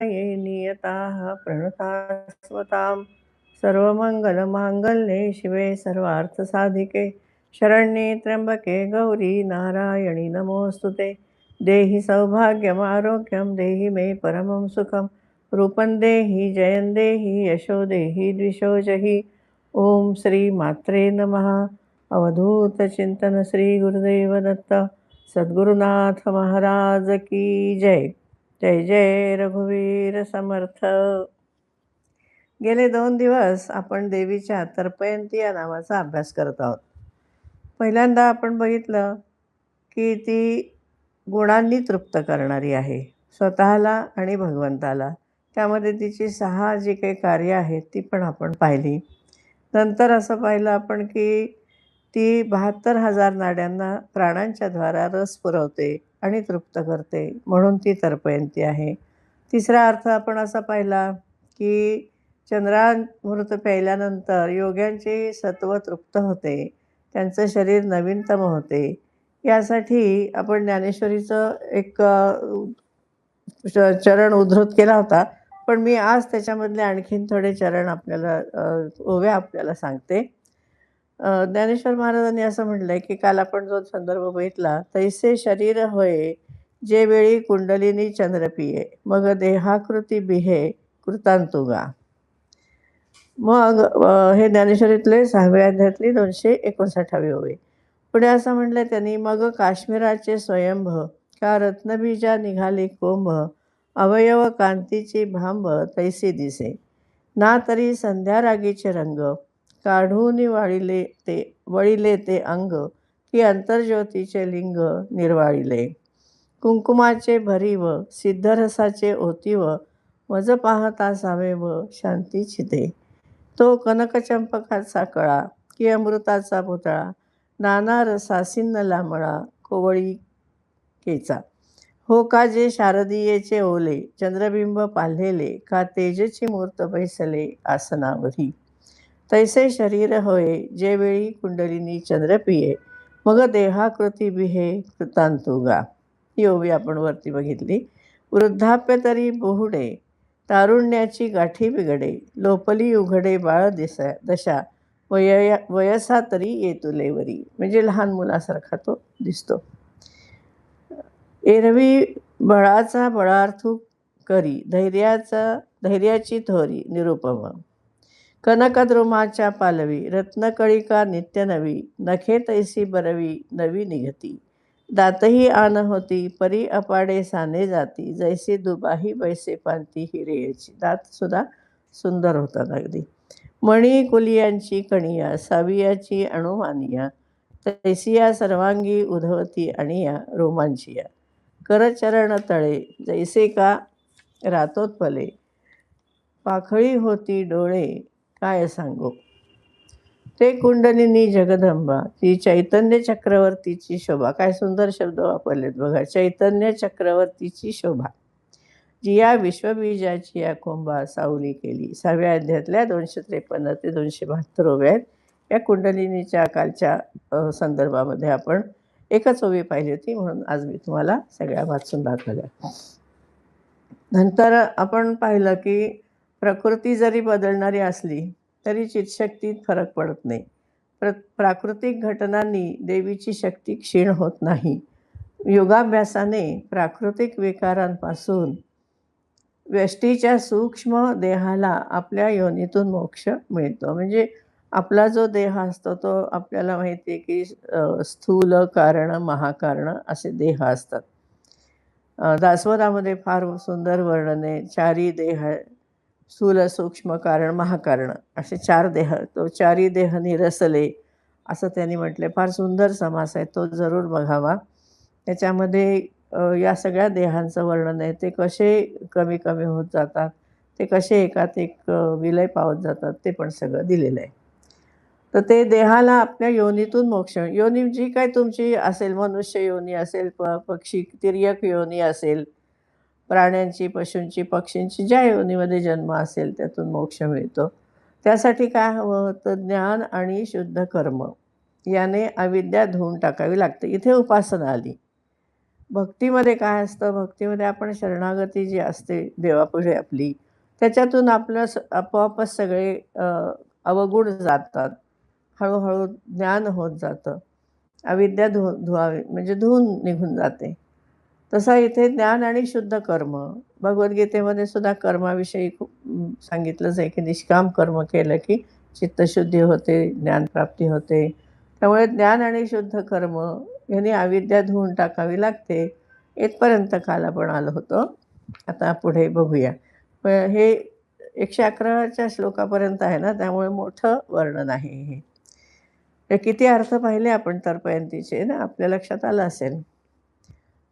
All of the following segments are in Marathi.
ये नियताः प्रणतास्वतां सर्वमङ्गलमाङ्गल्ये शिवे सर्वार्थसाधिके शरण्ये त्र्यम्बके गौरी नारायणि नमोऽस्तु ते। देहि सौभाग्यमारोग्यं देहि मे परमं सुखं रूपं देहि जयं देहि यशो देहि द्विषो जहि। ओम श्री मात्रे नमः। अवधूत चिंतन श्री गुरुदेव दत्त सद्गुरुनाथ महाराज की जय। जय जय रघुवीर समर्थ। गेले 2 दिवस आपण देवीच्या तर्पयंती या नावाचा अभ्यास करत आहोत. पहिल्यांदा आपण बघितलं की ती गुणांनी तृप्त करणारी आहे स्वतःला आणि भगवंताला. त्यामध्ये तिची 6 जी काही कार्य आहेत ती पण आपण पाहिली. नंतर असं पाहिलं आपण की ती 72,000 नाड्यांना प्राणांच्या द्वारा रस पुरवते आणि तृप्त करते, म्हणून ती तर्पयंती आहे. तिसरा अर्थ आपण असा पाहिला की चंद्रामृत प्यायल्यानंतर योग्यांचे सत्व तृप्त होते, त्यांचं शरीर नवीनतम होते. यासाठी आपण ज्ञानेश्वरीचं एक चरण उद्धृत केला होता, पण मी आज त्याच्यामधले आणखीन थोडे चरण आपल्याला ओव्या आपल्याला सांगते. ज्ञानेश्वर महाराजांनी असं म्हटलंय की काल आपण जो संदर्भ बघितला, तैसे शरीर होय जे वेळी कुंडलिनी चंद्र पिये मग देहाकृती बिहे कृतांतुगा. मग हे ज्ञानेश्वरीतले 6व्या अध्यायातली 259वी ओवी. पुढे असं म्हटलंय त्यांनी, मग काश्मीराचे स्वयंभ का रत्नबीजा निघाले कोंभ अवयव कांतीची भांब तैसी दिसे ना तरी संध्या रागीचे रंग काढून वळिले ते अंग की अंतर्ज्योतीचे लिंग निर्वाळिले. कुंकुमाचे भरीव सिद्धरसाचे ओतीव मज पाहता सावेव शांतीची ते. तो कनकचंपकाचा कळा की अमृताचा पुतळा नाना रसासिन्न लांबळा कोवळी केचा. हो का जे शारदीयेचे ओले चंद्रबिंब पाल्हेले का तेजची मूर्त बैसले आसनावरी. तैसे शरीर होय जे वेळी कुंडलिनी चंद्र पिये मग देहाकृती बिहे कृतांतुगा. ही ओवी आपण वरती बघितली. वृद्धाप्य तरी बहुडे तारुण्याची गाठी बिघडे लोपली उघडे बाळ दशा वयसा तरी येतुलेवरी. म्हणजे लहान मुलासारखा तो दिसतो. एरवी बळाचा बळार्थू करी धैर्याची थोरी निरुपम. कनकद्रुमाच्या पालवी रत्नकळिका नित्य नवी नखे तैसी बरवी नवी निघती. दातही आन होती परी अपाडे साने जाती जैसी दुबाही बैसे पांती हिरेची. दात सुद्धा सुंदर होतात अगदी. मणी कुलियांची कणिया सावियाची अणुमानिया तैसिया सर्वांगी उधवती आणिया रोमांचिया. करचरण तळे जैसे का रातोत्पले पाखळी होती डोळे काय सांगो. ते कुंडलिनी जगदंबा ती चैतन्य चक्रवर्तीची शोभा. काय सुंदर शब्द वापरलेत बघा. चैतन्य चक्रवर्तीची शोभा जिया विश्वबीजाची या कुंभा सावली केली. 6व्या अध्यायातल्या 253 ते 272 ओव्या आहेत. या कुंडलिनीच्या कालच्या संदर्भामध्ये आपण एकच ओवी पाहिली होती, म्हणून आज मी तुम्हाला सगळ्या वाचून दाखवल्या. नंतर आपण पाहिलं की प्रकृती जरी बदलणारी असली तरी चित्शक्तीत फरक पडत नाही. प्राकृतिक घटनांनी देवीची शक्ती क्षीण होत नाही. योगाभ्यासाने प्राकृतिक विकारांपासून व्यष्टीच्या सूक्ष्म देहाला आपल्या योनीतून मोक्ष मिळतो. म्हणजे आपला जो देह असतो तो आपल्याला माहिती आहे की स्थूल कारण महाकारण असे देह असतात. दासवनामध्ये फार सुंदर वर्णने चारी देह स्थूल सूक्ष्म कारण महाकारण असे 4 देह तो चारी देह निरसले असं त्यांनी म्हटले. फार सुंदर समास आहे, तो जरूर बघावा. त्याच्यामध्ये या सगळ्या देहांचं वर्णन आहे. ते कसे कमी कमी होत जातात, ते कसे एकात एक विलय पावत जातात, ते पण सगळं दिलेलं आहे. तर ते देहाला आपल्या योनीतून मोक्ष. योनी जी काय तुमची असेल, मनुष्य योनी असेल, पक्षी तिर्यक योनी असेल, प्राण्यांची पशूंची पक्षींची ज्या योनीमध्ये जन्म असेल त्यातून मोक्ष मिळतो. त्यासाठी काय हवं तर ज्ञान आणि शुद्ध कर्म याने अविद्या धुवून टाकावी लागते. इथे उपासना आली. भक्तीमध्ये काय असतं, भक्तीमध्ये आपण शरणागती जी असते देवापुढे आपली, त्याच्यातून आपलं आपोआपच सगळे अवगुण जातात. हळू ज्ञान होत जातं. अविद्या धुवावी म्हणजे धुवून निघून जाते. तसा इथे ज्ञान आणि शुद्ध कर्म. भगवद्गीतेमध्ये सुद्धा कर्माविषयी खूप सांगितलंच आहे, की निष्काम कर्म केलं की चित्तशुद्धी होते, ज्ञानप्राप्ती होते. त्यामुळे ज्ञान आणि शुद्ध कर्म यांनी अविद्या धुवून टाकावी लागते. इथपर्यंत काल आपण आलो होतो. आता पुढे बघूया. हे 111च्या श्लोकापर्यंत आहे ना, त्यामुळे मोठं वर्णन आहे हे. तर किती अर्थ पाहिले आपण तर्पयंतीचे ना, आपल्या लक्षात आलं असेल.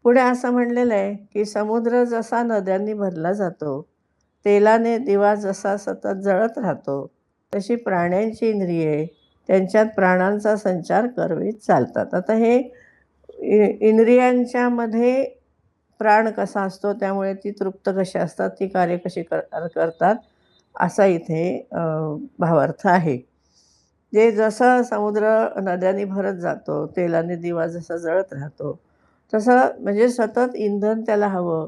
पुढे असं म्हणलेलं आहे, की समुद्र जसा नद्यांनी भरला जातो, तेलाने दिवा जसा सतत जळत राहतो, तशी प्राण्यांची इंद्रिये त्यांच्यात प्राणांचा संचार करवीत चालतात. आता हे इंद्रियांच्यामध्ये प्राण कसा असतो, त्यामुळे ती तृप्त कशी असतात, ती कार्य कशी करतात, असा इथे भावार्थ आहे. जे जसं समुद्र नद्यांनी भरत जातो, तेलाने दिवा जसा जळत राहतो, तसं म्हणजे सतत इंधन त्याला हवं,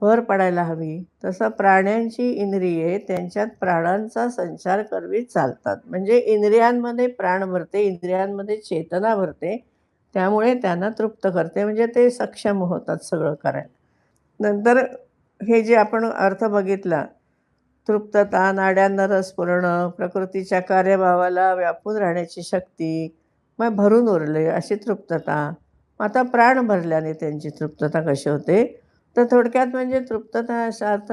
भर पडायला हवी. तसं प्राण्यांची इंद्रिये त्यांच्यात प्राणांचा संचार करवीत चालतात. म्हणजे इंद्रियांमध्ये प्राण भरते, इंद्रियांमध्ये चेतना भरते. त्यामुळे त्यांना तृप्त करते, म्हणजे ते सक्षम होतात सगळं करायला. नंतर हे जे आपण अर्थ बघितला, तृप्तता, नाड्यांना रस पुरवणं, प्रकृतीच्या कार्यभावाला व्यापून राहण्याची शक्ती, मग भरून उरले अशी तृप्तता. आता प्राण भरल्याने त्यांची तृप्तता कशी होते? तर थोडक्यात म्हणजे तृप्तता असा अर्थ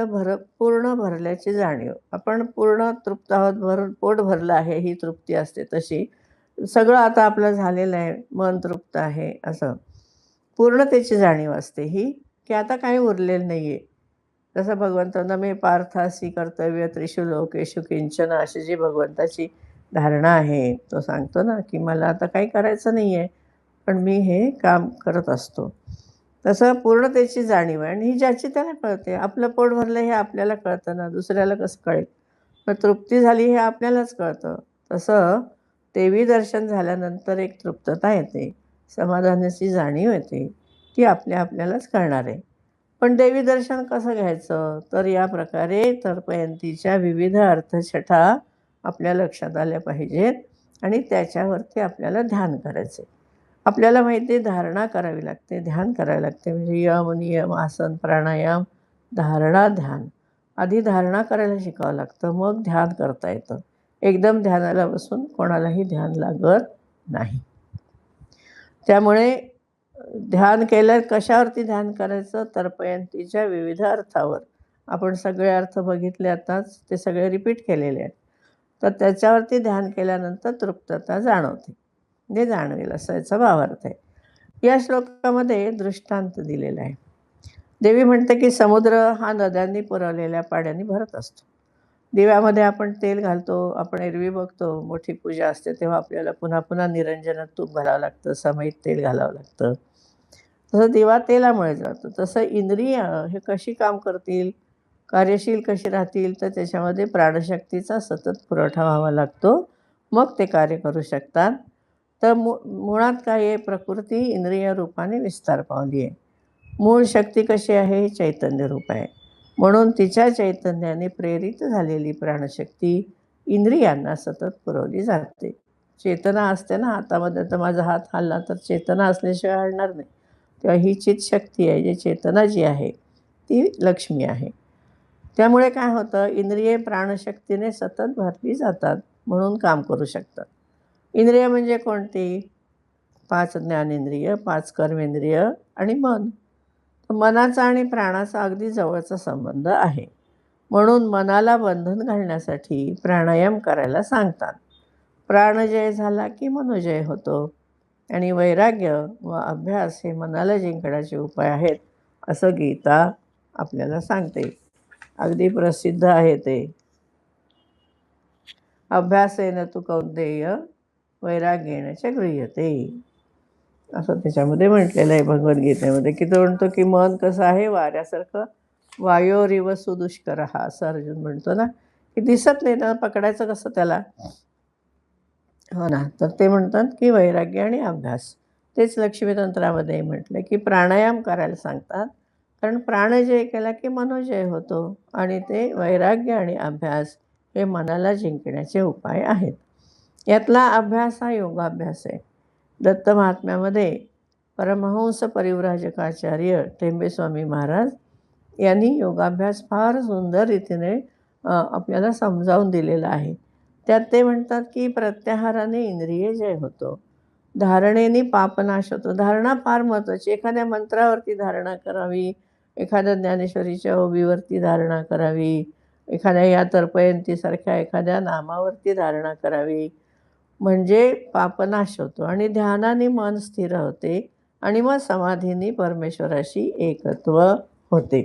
पूर्ण भरल्याची जाणीव. आपण पूर्ण तृप्त आहोत, पोट भरलं आहे, ही तृप्ती असते तशी. सगळं आता आपलं झालेलं आहे, मन तृप्त आहे असं. पूर्णतेची जाणीव असते ही, की आता काही उरलेलं नाही आहे. जसं भगवंतांना "मे पार्थासी कर्तव्य त्रिषु लोकेषु किंचन" अशी जी भगवंताची धारणा आहे, तो सांगतो ना, की मला आता काही करायचं नाही आहे, पण मी हे काम करत असतो. तसं पूर्णतेची जाणीव आहे आणि ही ज्याची त्याला कळते. आपलं पोट भरलं हे आपल्याला कळतं ना, दुसऱ्याला कसं कळेल? मग तृप्ती झाली हे आपल्यालाच कळतं. तसं देवी दर्शन झाल्यानंतर एक तृप्तता येते, समाधानाची जाणीव येते. ती आपल्यालाच कळणार आहे. पण देवी दर्शन कसं घ्यायचं? तर या प्रकारे तर्पयंतीच्या विविध अर्थछटा आपल्या लक्षात आल्या पाहिजेत आणि त्याच्यावरती आपल्याला ध्यान करायचं आहे. आपल्याला माहिती आहे धारणा करावी लागते, ध्यान करावे लागते. म्हणजे यम, नियम, आसन, प्राणायाम, धारणा, ध्यान. आधी धारणा करायला शिकावं लागतं, मग ध्यान करता येतं. एकदम ध्यानाला बसून कोणालाही ध्यान लागत नाही. त्यामुळे ध्यान केलं कशावरती ध्यान करायचं? तर्पयंतीच्या विविध अर्थावर. आपण सगळे अर्थ बघितले आताच, ते सगळे रिपीट केलेले आहेत. तर त्याच्यावरती ध्यान केल्यानंतर तृप्तता जाणवते. म्हणजे जाणवेल असा याचा भावार्थ आहे. या श्लोकामध्ये दृष्टांत दिलेला आहे. देवी म्हणते, की समुद्र हा नद्यांनी पुरवलेल्या पाण्याने भरत असतो. दिव्यामध्ये आपण तेल घालतो, आपण एरवी बघतो मोठी पूजा असते तेव्हा आपल्याला पुन्हा निरंजनात तूप घालावं लागतं, समईत तेल घालावं लागतं. तसं दिवा तेलामुळे जातो. तसं इंद्रिय हे कशी काम करतील, कार्यशील कशी राहतील, तर त्याच्यामध्ये प्राणशक्तीचा सतत पुरवठा व्हावा लागतो. मग ते कार्य करू शकतात. तर मुळात काय आहे, प्रकृती इंद्रिय रूपाने विस्तार पावली आहे. मूळ शक्ती कशी आहे? चैतन्य रूप आहे. म्हणून तिच्या चैतन्याने प्रेरित झालेली प्राणशक्ती इंद्रियांना सतत पुरवली जाते. चेतना असते ना हातामध्ये, तर माझा हात हलला तर चेतना असल्याशिवाय हलणार नाही. तेव्हा ही चितशक्ती आहे, जी चेतना जी आहे, ती लक्ष्मी आहे. त्यामुळे काय होतं, इंद्रिये प्राणशक्तीने सतत भरली जातात, म्हणून काम करू शकतात. इंद्रिय म्हणजे कोणती? 5 ज्ञानेंद्रिय, 5 कर्मेंद्रिय आणि मन. मनाचा आणि प्राणाचा अगदी जवळचा संबंध आहे. म्हणून मनाला बंधन घालण्यासाठी प्राणायाम करायला सांगतात. प्राणजय झाला की मनोजय होतो आणि वैराग्य व अभ्यास हे मनाला जिंकण्याचे उपाय आहेत, असं गीता आपल्याला सांगते. अगदी प्रसिद्ध आहे ते. अभ्यासेन तु कौंतेय वैराग्येन च गृह्यते. असं त्याच्यामध्ये म्हटलेलं आहे भगवद्गीतेमध्ये, की तो म्हणतो, की मन कसं आहे वाऱ्यासारखं, वायोरिव सुदुष्करः असं अर्जुन म्हणतो ना, की दिसत नाही ना, पकडायचं कसं त्याला? हो ना. तर ते म्हणतात, की वैराग्य आणि अभ्यास. तेच लक्ष्मीतंत्रामध्ये म्हटलं, की प्राणायाम करायला सांगतात. कारण प्राणजय केला की मनोजय होतो आणि ते वैराग्य आणि अभ्यास हे मनाला जिंकण्याचे उपाय आहेत. यातला अभ्यास हा योगाभ्यास आहे. दत्त महात्म्यामध्ये परमहंस परिव्राजकाचार्य टेंबेस्वामी महाराज यांनी योगाभ्यास फार सुंदर रीतीने आपल्याला समजावून दिलेला आहे. त्यात ते म्हणतात, की प्रत्याहाराने इंद्रिय जय होतो. धारणेने पापनाश होतो. धारणा फार महत्त्वाची. एखाद्या मंत्रावरती धारणा करावी, एखाद्या ज्ञानेश्वरीच्या ओवीवरती धारणा करावी, एखाद्या या तर्पयंतीसारख्या एखाद्या नामावरती धारणा करावी. म्हणजे पापनाश होतो आणि ध्यानाने मन स्थिर होते आणि मग समाधीने परमेश्वराशी एकत्व होते.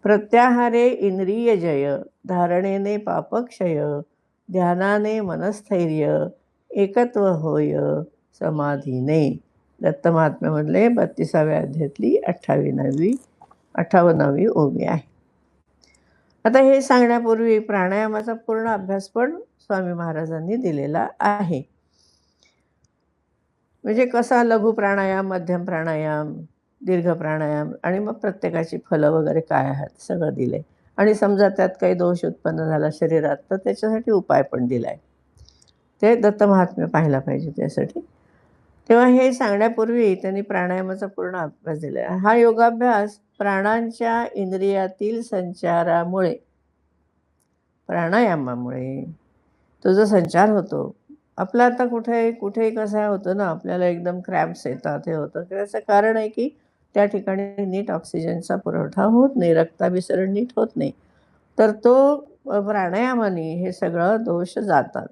प्रत्याहारे इंद्रिय जय, धारणेने पापक्षय, ध्यानाने मनस्थैर्य, एकत्व होय समाधीने. दत्त महात्म्यामधले 32व्या अध्यायातली 58वी ओवी आहे. आता हे सांगण्यापूर्वी प्राणायामाचा पूर्ण अभ्यास पण स्वामी महाराजांनी दिलेला आहे. म्हणजे कसा लघु प्राणायाम, मध्यम प्राणायाम, दीर्घ प्राणायाम आणि मग प्रत्येकाची फलं वगैरे काय आहेत सगळं दिलंय. आणि समजा त्यात काही दोष उत्पन्न झाला शरीरात तर त्याच्यासाठी उपाय पण दिलाय. ते दत्त महात्म्य पाहायला पाहिजे त्यासाठी. तेव्हा हे सांगण्यापूर्वी त्यांनी प्राणायामाचा पूर्ण अभ्यास दिलाय. हा योगाभ्यास प्राणांच्या इंद्रियातील संचारामुळे, प्राणायामामुळे तो जो संचार होतो. आपला आता कुठेही कसं होतं ना, आपल्याला एकदम क्रॅम्प्स येतात, हे होतं. त्याचं कारण आहे की त्या ठिकाणी नीट ऑक्सिजनचा पुरवठा होत नाही, रक्ताभिसरण नीट होत नाही. तर तो प्राणायामाने हे सगळं दोष जातात.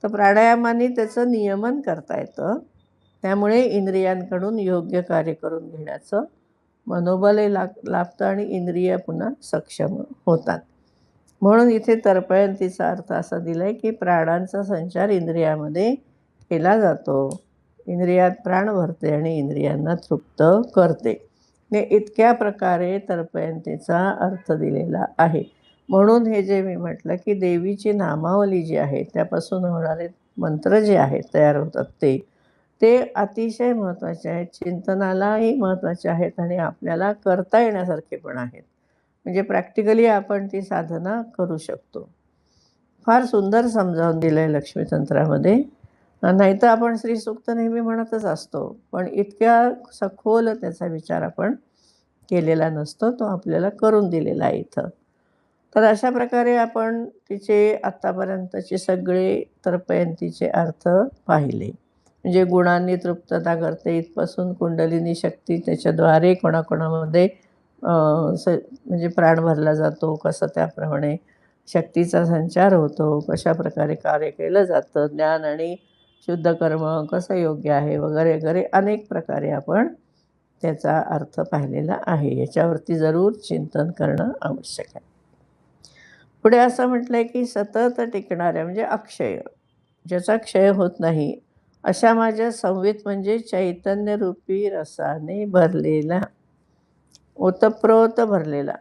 तर प्राणायामाने त्याचं नियमन करता येतं. त्यामुळे इंद्रियांकडून योग्य कार्य करून घेण्याचं मनोबलही लाभतं आणि इंद्रिय पुन्हा सक्षम होतात. म्हणून इथे तर्पयंतीचा अर्थ असा दिला आहे, की प्राणांचा संचार इंद्रियामध्ये केला जातो. इंद्रियात प्राण भरते आणि इंद्रियांना तृप्त करते. हे इतक्या प्रकारे तर्पयंतीचा अर्थ दिलेला आहे. म्हणून हे जे मी म्हटलं, की देवीची नामावली जी आहे, त्यापासून होणारे मंत्र जे आहेत, तयार होतात ते अतिशय महत्त्वाचे आहेत. चिंतनालाही महत्त्वाचे आहेत आणि आपल्याला करता येण्यासारखे पण आहेत. म्हणजे प्रॅक्टिकली आपण ती साधना करू शकतो. फार सुंदर समजावून दिलं आहे लक्ष्मीतंत्रामध्ये. नाहीतर आपण श्रीसूक्त नेहमी म्हणतच असतो. पण इतक्या सखोल त्याचा विचार आपण केलेला नसतो. तो आपल्याला करून दिलेला आहे इथं. तर अशा प्रकारे आपण तिचे आत्तापर्यंतचे सगळे तर्पयंतीचे अर्थ पाहिले. म्हणजे गुणांनी तृप्तता करते इथपासून कुंडलिनी शक्ती त्याच्याद्वारे कोणाकोणामध्ये म्हणजे प्राण भरला जातो, कसं त्याप्रमाणे शक्तीचा संचार होतो, कशाप्रकारे कार्य केलं जातं, ज्ञान आणि शुद्ध कर्म कसं योग्य आहे वगैरे वगैरे अनेक प्रकारे आपण त्याचा अर्थ पाहिलेला आहे. याच्यावरती जरूर चिंतन करणं आवश्यक आहे. पुढे असं म्हटलं आहे की सतत टिकणाऱ्या म्हणजे अक्षय, ज्याचा क्षय होत नाही, अशा माझ्या संवित म्हणजे चैतन्यरूपी रसाने भरलेला, ओतप्रोत भरलेला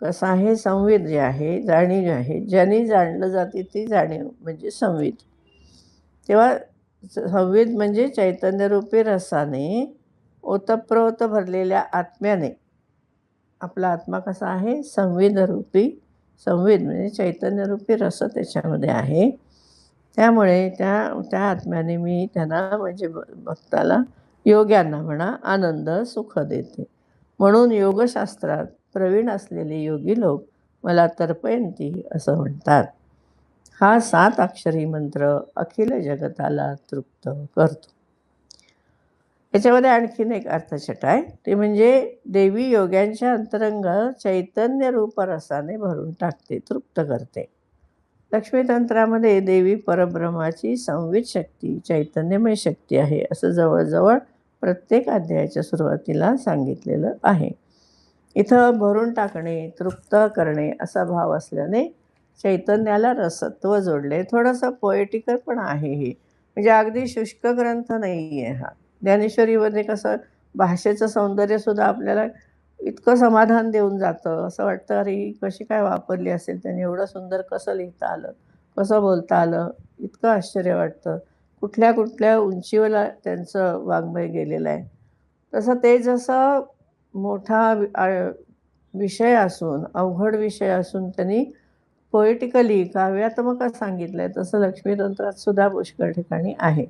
कसा आहे संवित जे आहे, जाणीव आहे, ज्याने जाणलं जाते ती जाणीव म्हणजे संवित. तेव्हा संवित म्हणजे चैतन्यरूपी रसाने ओतप्रोत भरलेल्या आत्म्याने, आपला आत्मा कसा आहे संवितरूपी, संवित म्हणजे चैतन्यरूपी रस त्याच्यामध्ये आहे. त्यामुळे त्या आत्म्याने मी त्यांना म्हणजे भक्ताला, योग्यांना म्हणा, आनंद सुख देते. म्हणून योगशास्त्रात प्रवीण असलेले योगी लोक मला तर्पयंती असं म्हणतात. हा 7 अक्षरी मंत्र अखिल जगताला तृप्त करतो. याच्यामध्ये आणखीन एक अर्थछटा आहे. ते म्हणजे देवी योग्यांच्या अंतरंग चैतन्य रूप रसाने भरून टाकते, तृप्त करते. लक्ष्मीतंत्रामध्ये देवी परब्रह्माची संवित शक्ती, चैतन्यमय शक्ती आहे असं जवळजवळ प्रत्येक अध्यायाच्या सुरुवातीला सांगितलेलं आहे. इथं भरून टाकणे, तृप्त करणे असा भाव असल्याने चैतन्याला रसत्व जोडले. थोडंसं पोएटिकल पण आहे हे. म्हणजे अगदी शुष्क ग्रंथ नाही आहे हा. ज्ञानेश्वरीमध्ये कसं भाषेचं सौंदर्यसुद्धा आपल्याला इतकं समाधान देऊन जातं. असं वाटतं अरे ही कशी काय वापरली असेल त्याने, एवढं सुंदर कसं लिहिता आलं, कसं बोलता आलं, इतकं आश्चर्य वाटतं. कुठल्या कुठल्या उंचीवर त्यांचं वाङ्मय गेलेलं आहे. तसं ते जसं मोठा विषय असून, अवघड विषय असून त्यांनी पोएटिकली काव्यात्मक सांगितलंय, तसं लक्ष्मीतंत्रात सुद्धा पुष्कळ ठिकाणी आहे.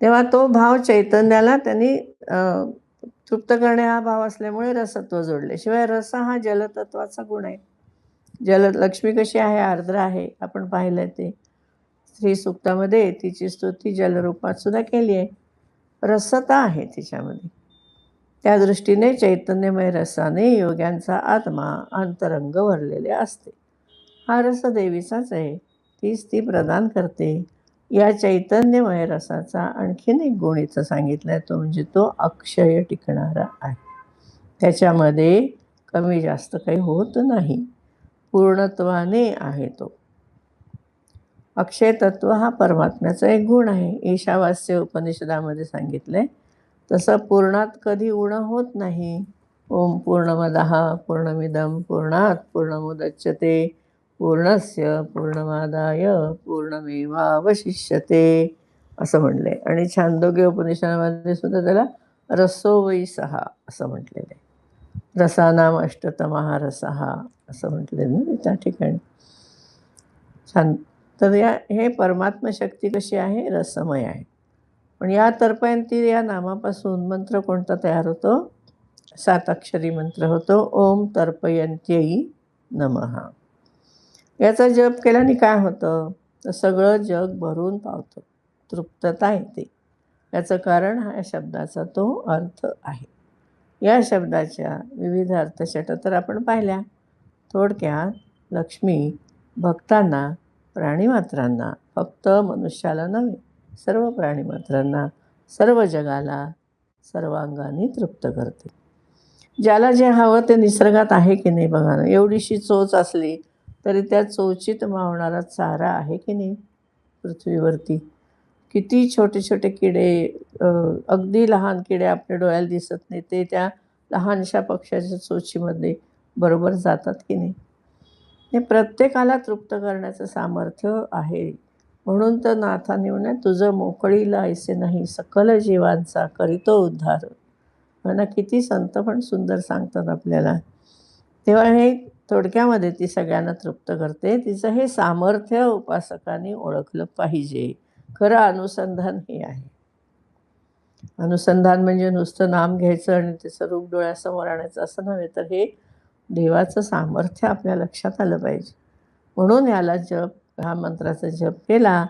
तेव्हा तो भाव चैतन्याला त्यांनी तृप्त करणे हा भाव असल्यामुळे रसत्व जोडले. शिवाय रस हा जलतत्वाचा गुण आहे. लक्ष्मी कशी आहे? आर्द्र आहे. आपण पाहिलंय ते. श्री सूक्तामध्ये तिची स्तुती जलरूपात सुद्धा केली आहे. रसता आहे तिच्यामध्ये. त्या दृष्टीने चैतन्यमय रसाने योग्यांचा आत्मा अंतरंग भरलेले असते. हा रस देवीचाच आहे. तीच ती प्रदान करते. या चैतन्यमय रसाचा आणखीन एक गुण इथं सांगितला आहे, तो म्हणजे तो अक्षय टिकणारा आहे. त्याच्यामध्ये कमी जास्त काही होत नाही. पूर्णत्वाने आहे तो. अक्षय तत्व हा परमात्म्याचा एक गुण आहे. ईशावास्य उपनिषदामध्ये सांगितलंय. तसं पूर्णात कधी उणं होत नाही. ओम पूर्णमदः पूर्णमिदं पूर्णात पूर्णमुदच्यते पूर्णस्य पूर्णमादाय पूर्णमेवावशिष्यते असं म्हणलं आहे. आणि छांदोग्य उपनिषदामध्ये सुद्धा त्याला रसो वै सहा असं म्हटलेलं आहे. रसानाम अष्टतमः रसः असं म्हटलेलं ना त्या ठिकाणी. छान. तर हे परमात्मा शक्ती कशी आहे? रसमय आहे. पण या तर्पयंती या नामापासून मंत्र कोणता तयार होतो? 7 अक्षरी मंत्र होतो. ओम तर्पयंत्यै नमः. याचा जप केल्याने काय होतं? तर सगळं जग भरून पावतं, तृप्तता येते. याचं कारण हा शब्दाचा तो अर्थ आहे. या शब्दाच्या विविध अर्थछटा तर आपण पाहिल्या. थोडक्यात लक्ष्मी भक्तांना, प्राणीमात्रांना, फक्त मनुष्याला नव्हे, सर्व प्राणीमात्रांना, सर्व जगाला सर्वांगाने तृप्त करते. ज्याला जे हवं ते निसर्गात आहे की नाही बघा ना. एवढीशी चोच असली तरी त्या चोचीत मावणारा चारा आहे की नाही पृथ्वीवरती. किती छोटे छोटे किडे, अगदी लहान किडे आपल्या डोळ्याला दिसत नाही, ते त्या लहानशा पक्ष्याच्या चोचीमध्ये बरोबर जातात की नाही. हे प्रत्येकाला तृप्त करण्याचं सामर्थ्य आहे. म्हणून तर नाथाने म्हणे, तुझं मोकळीला ऐसे नाही सकल जीवांचा करीतो उद्धार. म्हणा किती संत पण सुंदर सांगतात आपल्याला. तेव्हा हे थोडक्यामध्ये ती सगळ्यांना तृप्त करते. तिचं हे सामर्थ्य उपासकांनी ओळखलं पाहिजे. खरं अनुसंधान हे आहे. अनुसंधान म्हणजे नुसतं नाम घ्यायचं आणि त्याचं रूप डोळ्यासमोर आणायचं असं नव्हे, तर हे देवाचं सामर्थ्य आपल्या लक्षात आलं पाहिजे. म्हणून याला जप, हा मंत्राचा जप केला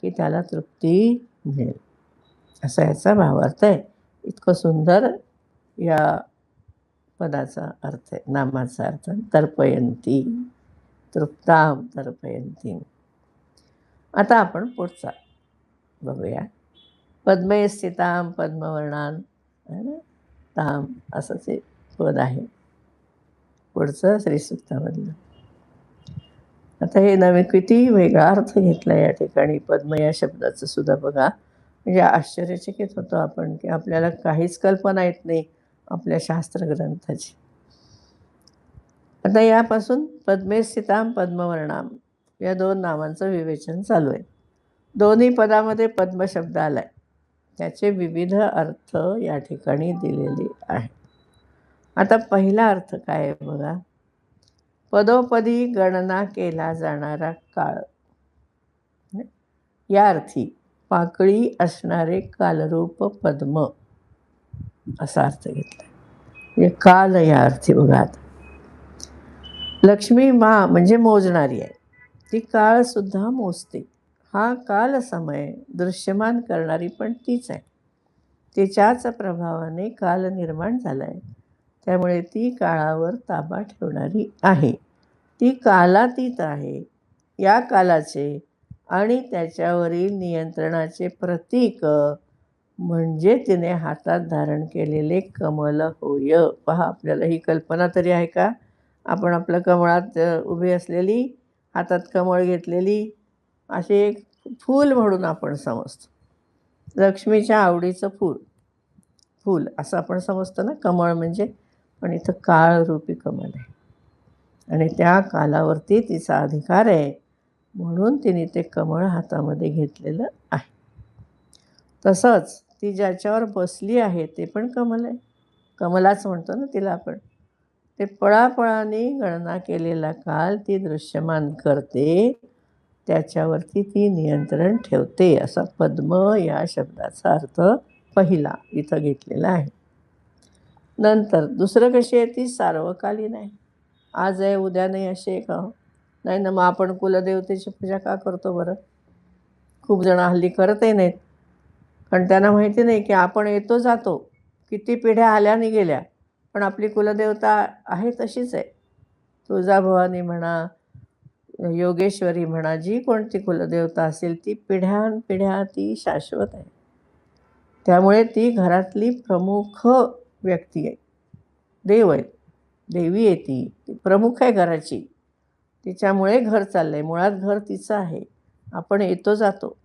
की त्याला तृप्ती मिळेल, असा याचा भावार्थ आहे. इतकं सुंदर या पदाचा अर्थ आहे, नामाचा अर्थ. तर्पयंती, तृप्ताम तर्पयंती. आता आपण पुढचा बघूया. पद्मे स्थिताम पद्मवर्णान ताम असंच एक पद आहे पुढचं श्रीसूक्तामधलं. आता हे नवे किती वेगळा अर्थ घेतला या ठिकाणी पद्म या शब्दाचं सुद्धा बघा. म्हणजे आश्चर्यचकित होतो आपण की आपल्याला काहीच कल्पना येत नाही आपल्या शास्त्रग्रंथाची. आता यापासून पद्मे स्थिताम पद्मवर्णाम या 2 नावांचं विवेचन चालू आहे. दोन्ही पदामध्ये पद्म शब्द आला आहे. त्याचे विविध अर्थ या ठिकाणी दिलेले आहे. आता पहिला अर्थ काय आहे बघा. पदोपदी गणना केला जाणारा काळ, या अर्थी पाकळी असणारे कालरूप पद्म असा अर्थ घेतला. म्हणजे काल या अर्थी बघा. आता लक्ष्मी मा म्हणजे मोजणारी आहे. ती काळसुद्धा मोजते. हा काल समय दृश्यमान करणारी पण तीच आहे. तिच्याच प्रभावाने काल निर्माण झाला आहे. त्यामुळे ती काळावर ताबा ठेवणारी आहे. ती कालातीत आहे. या कालाचे आणि त्याच्यावरील नियंत्रणाचे प्रतीक म्हणजे तिने हातात धारण केलेले कमल होय. पहा, आपल्याला ही कल्पना तरी आहे का? आपण आपल्या कमळात उभी असलेली, हातात कमळ घेतलेली, असे एक फूल म्हणून आपण समजतो. लक्ष्मीच्या आवडीचं फूल असं आपण समजतो ना कमळ म्हणजे. पण इथं काळरूपी कमल आहे आणि त्या कालावरती तिचा अधिकार आहे. म्हणून तिने ते कमळ हातामध्ये घेतलेलं आहे. तसंच ती ज्याच्यावर बसली आहे ते पण कमल आहे. कमलाच म्हणतो ना तिला आपण. ते पळापळाने गणना केलेला काल ती दृश्यमान करते, त्याच्यावरती ती नियंत्रण ठेवते, असा पद्म या शब्दाचा अर्थ पहिला इथं घेतलेला आहे. नंतर दुसरं कशी आहे, ती सार्वकालीन आहे. आज आहे उद्या नाही अशी आहे का हो? नाही ना, मग आपण कुलदेवतेची पूजा का करतो बरं? खूप जण हल्ली करतही नाहीत. कारण त्यांना माहिती नाही की आपण येतो जातो, किती पिढ्या आल्या आणि गेल्या, पण आपली कुलदेवता आहे तशीच आहे. तुळजाभवानी म्हणा, योगेश्वरी म्हणा, जी कोणती कुलदेवता असेल ती पिढ्यानपिढ्या ती शाश्वत आहे. त्यामुळे ती घरातली प्रमुख व्यक्ती आहे, देव आहे, देवी आहे ती प्रमुख आहे घराची. तिच्यामुळे घर चाललंय, मुळात घर तिचं आहे. आपण येतो जातो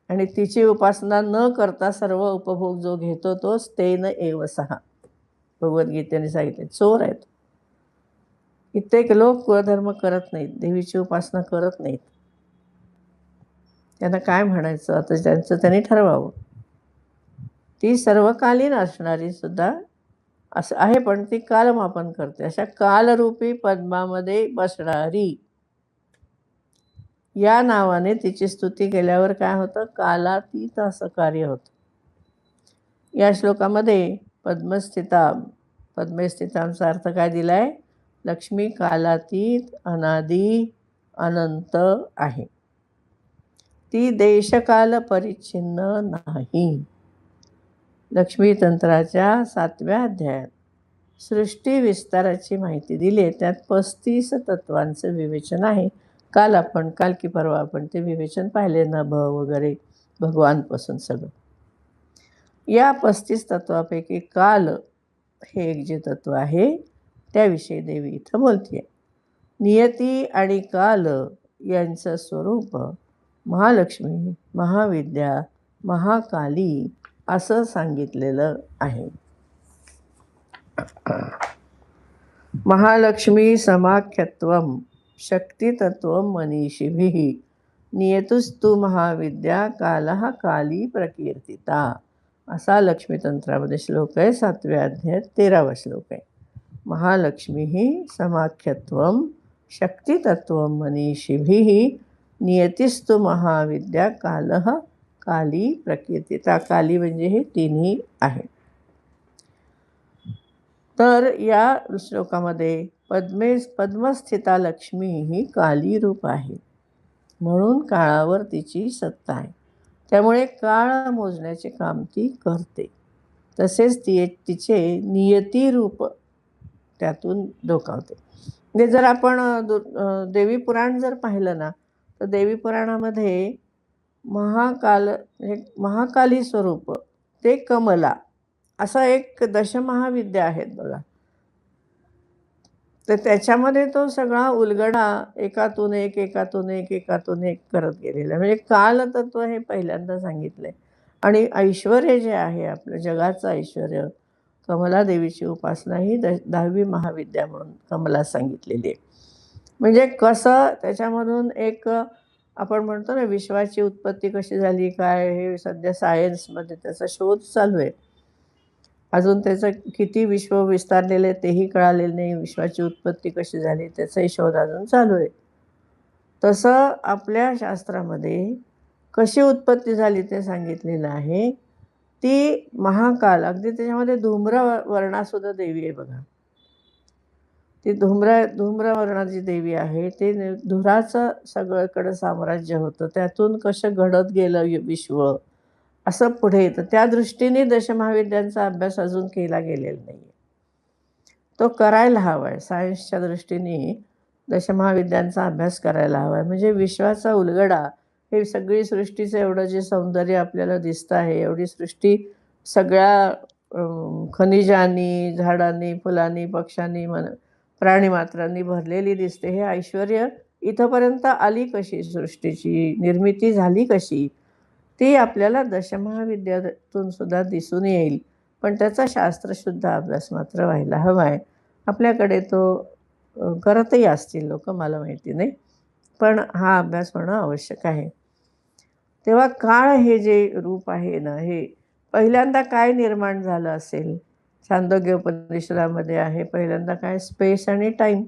आणि तिची उपासना न करता सर्व उपभोग जो घेतो तोच तेन एव सहा, भगवद्गीतेने सांगितले, चोर आहेत. कित्येक लोक कुळधर्म करत नाहीत, देवीची उपासना करत नाहीत. त्यांना काय म्हणायचं आता त्यांचं त्यांनी ठरवावं. ती सर्वकालीन असणारी सुद्धा असं आहे, पण ती कालमापन करते. अशा कालरूपी पद्मामध्ये बसणारी या नावाने तिची स्तुती केल्यावर काय होतं, कालातीत असं कार्य होतं. या श्लोकामध्ये पद्मस्थिता, पद्मस्थितांचा अर्थ काय दिला आहे, लक्ष्मी कालातीत अनादी अनंत आहे. ती देशकाल परिच्छिन्न नाही. लक्ष्मी तंत्राच्या 7व्या अध्यायात सृष्टी विस्ताराची माहिती दिली आहे. त्यात 35 तत्वांचं विवेचन आहे. काल की परवा आपण ते विवेचन पाहिले, नभ वगैरे भगवानपासून सगळं. या 35 तत्वापैकी काल हे एक जे तत्व आहे त्याविषयी देवी इथं बोलते. नियती आणि काल यांचं स्वरूप महालक्ष्मी, महाविद्या, महाकाली असं सांगितलेलं आहे. महालक्ष्मी समाख्यत्वम शक्तितत्वम मनीषिभिः नियतुस्तु महाविद्या कालः काली प्रकीर्तिता, असा लक्ष्मीतंत्रामध्ये श्लोक आहे. 7व्या अध्यायात 13वा श्लोक आहे. महालक्ष्मी समाख्यत्वम शक्तितत्वम मनीषिभिः नियतिस्तु महाविद्या कालः काली प्रकीर्तिता. काली म्हणजे हे तिन्ही आहे. तर या श्लोकामध्ये पद्मस्थिता लक्ष्मी ही काली रूप आहे, म्हणून काळावर तिची सत्ता आहे. त्यामुळे काळ मोजण्याचे काम ती करते. तसेच तिचे नियती रूप त्यातून डोकावते. म्हणजे जर आपण देवी पुराण जर पाहिलं ना, तर देवी पुराणामध्ये महाकाली स्वरूप ते कमला असा एक दशमहाविद्या आहेत बघा. तर त्याच्यामध्ये तो सगळा उलगडा एकातून एक एकातून एक एकातून एक करत गेलेला, म्हणजे कालतत्व हे पहिल्यांदा सांगितलंय. आणि ऐश्वर जे आहे आपलं जगाचं ऐश्वर, कमला देवीची उपासना ही 10वी महाविद्या म्हणून कमला सांगितलेली आहे. म्हणजे कसं त्याच्यामधून एक आपण म्हणतो ना, विश्वाची उत्पत्ती कशी झाली काय, हे सध्या सायन्समध्ये त्याचा शोध चालू आहे. अजून त्याचं किती विश्व विस्तारलेलं आहे तेही कळालेलं नाही. विश्वाची उत्पत्ती कशी झाली त्याचाही शोध अजून चालू आहे. तसं आपल्या शास्त्रामध्ये कशी उत्पत्ती झाली ते सांगितलेलं आहे. ती महाकाल, अगदी त्याच्यामध्ये धूम्रवर्णासुद्धा देवी आहे बघा. ती धूम्रवर्णाची देवी आहे. ते धुराचं सगळीकडं साम्राज्य होतं, त्यातून कसं घडत गेलं विश्व असं पुढे येतं. त्या दृष्टीने दशमहाविद्यांचा अभ्यास अजून केला गेलेला नाही आहे. तो करायला हवा आहे. सायन्सच्या दृष्टीने दशमहाविद्यांचा अभ्यास करायला हवा आहे. म्हणजे विश्वाचा उलगडा, हे सगळी सृष्टीचं एवढं जे सौंदर्य आपल्याला दिसतं आहे, एवढी सृष्टी सगळ्या खनिजांनी, झाडांनी, फुलांनी, पक्ष्यांनी, प्राणीमात्रांनी भरलेली दिसते. हे ऐश्वर्य इथंपर्यंत आली कशी, सृष्टीची निर्मिती झाली कशी, ती आपल्याला दशमहाविद्यातून सुद्धा दिसून येईल. पण त्याचा शास्त्रशुद्ध अभ्यास मात्र व्हायला हवा आहे. आपल्याकडे तो करतही असतील लोक, मला माहिती नाही. पण हा अभ्यास होणं आवश्यक आहे. तेव्हा काळ हे जे रूप आहे ना, हे पहिल्यांदा काय निर्माण झालं असेल? छांदोग्य उपनिषदामध्ये आहे पहिल्यांदा काय स्पेस आणि टाईम.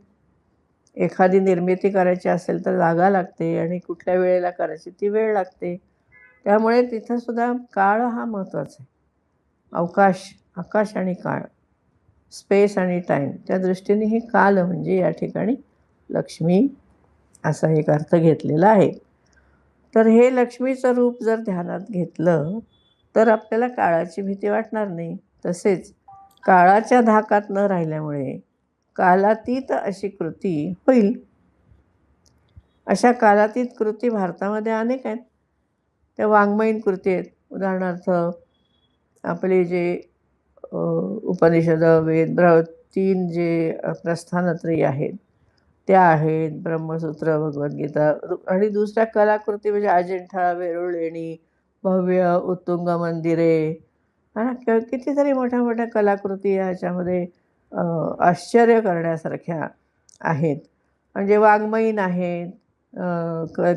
एखादी निर्मिती करायची असेल तर जागा लागते आणि कुठल्या वेळेला करायची ती वेळ लागते. त्यामुळे तिथं सुद्धा काळ हा महत्त्वाचा आहे. अवकाश, आकाश आणि काळ, स्पेस आणि टाईम त्या दृष्टीने हे काल म्हणजे या ठिकाणी लक्ष्मी असा एक अर्थ घेतलेला आहे. तर हे लक्ष्मीचं रूप जर ध्यानात घेतलं, तर आपल्याला काळाची भीती वाटणार नाही. तसेच काळाच्या धाकात न राहिल्यामुळे कालातीत अशी कृती होईल. अशा कालातीत कृती भारतामध्ये अनेक आहेत. त्या वाङ्मयीन कृती आहेत. उदाहरणार्थ आपले जे उपनिषदं, वेद, 3 जे प्रस्थानत्रयी आहेत, त्या आहेत. ब्रह्मसूत्र, भगवद्गीता आणि दुसऱ्या कलाकृती म्हणजे अजिंठा, वेरूळ लेणी, भव्य उत्तुंग मंदिरे, हां ना, कितीतरी मोठ्या-मोठ्या कलाकृती ह्याच्यामध्ये आश्चर्य करण्यासारख्या आहेत. म्हणजे वाङ्मयीन आहेत,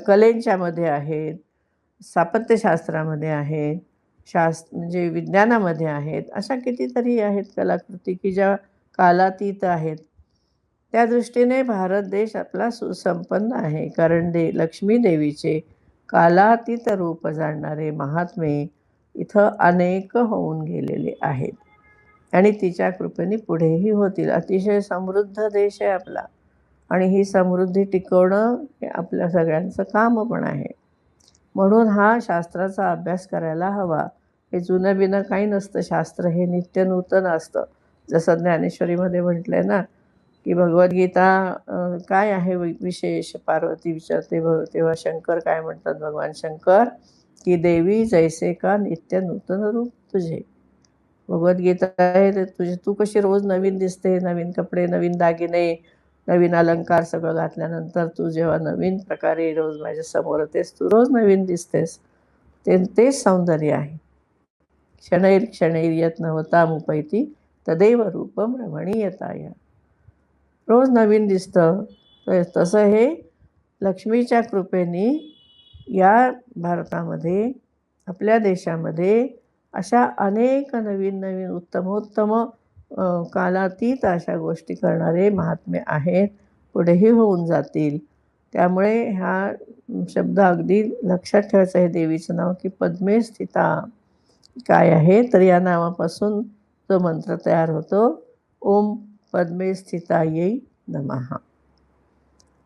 कलेंच्यामध्ये आहेत, स्थापत्यशास्त्रामध्ये आहेत, म्हणजे विज्ञानामध्ये आहेत. अशा कितीतरी आहेत कलाकृती, की ज्या कालातीत आहेत. त्या दृष्टीने भारत देश आपला सुसंपन्न आहे. कारण लक्ष्मी देवीचे कालातीत रूप जाणणारे महात्मे इथं अनेक होऊन गेलेले आहेत आणि तिच्या कृपेने पुढेही होतील. अतिशय समृद्ध देश आहे आपला आणि ही समृद्धी टिकवणं हे आपल्या सगळ्यांचं काम पण आहे. म्हणून हा शास्त्राचा अभ्यास करायला हवा. हे जुनं-बिनं काही नसतं. शास्त्र हे नित्यनूतन असतं. जसं ज्ञानेश्वरीमध्ये म्हटलंय ना, की भगवद्गीता काय आहे विशेष? पार्वती विचारते तेव्हा शंकर काय म्हणतात भगवान शंकर, की "देवी जैसे का नित्य नूतन रूप तुझे." भगवद्गीता आहे ते तू कशी रोज नवीन दिसते, नवीन कपडे, नवीन दागिने, नवीन अलंकार सगळं घातल्यानंतर तू जेव्हा नवीन प्रकारे रोज माझ्यासमोर येतेस, तू रोज नवीन दिसतेस. तेच सौंदर्य आहे. क्षणैर्क्षणैर्यत् नवतामुपैति तदेव रूपं रमणीयताय. रोज नवीन दिसतं. तर तसं हे लक्ष्मीच्या कृपेने या भारतामध्ये, आपल्या देशामध्ये अशा अनेक नवीन-नवीन उत्तमोत्तम कालातीत अशा गोष्टी करणारे महात्मे आहेत. पुढेही होऊन जातील. त्यामुळे हा शब्द अगदी लक्षात ठेवायचा आहे देवीचं नाव, की पद्मे स्थिता काय आहे? तर या नावापासून जो मंत्र तयार होतो, ओम पद्मे स्थितायै नमः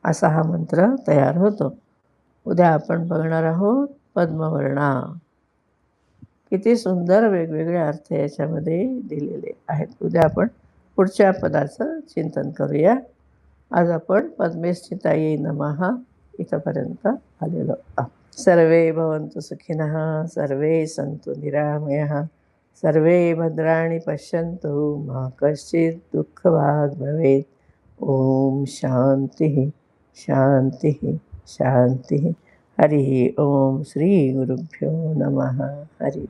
असा हा मंत्र तयार होतो. उद्या आपण बघणार आहोत पद्मवर्णा. किती सुंदर वेगवेगळे अर्थ याच्यामध्ये दिलेले आहेत. उद्या आपण पुढच्या पदाचं चिंतन करूया. आज आपण पद्मे स्थितायै नमः इथपर्यंत आलेलो आहोत. सर्वे भवन्तु सुखिनः, सर्वे सन्तु निरामयः, सर्वे भद्राणि पश्यन्तु मा कश्चित् दुःखभाग् भवेत्. ओम शांतिः शांतिः शांतिः. हरिः ओम. श्री गुरुभ्यो नमः. हरि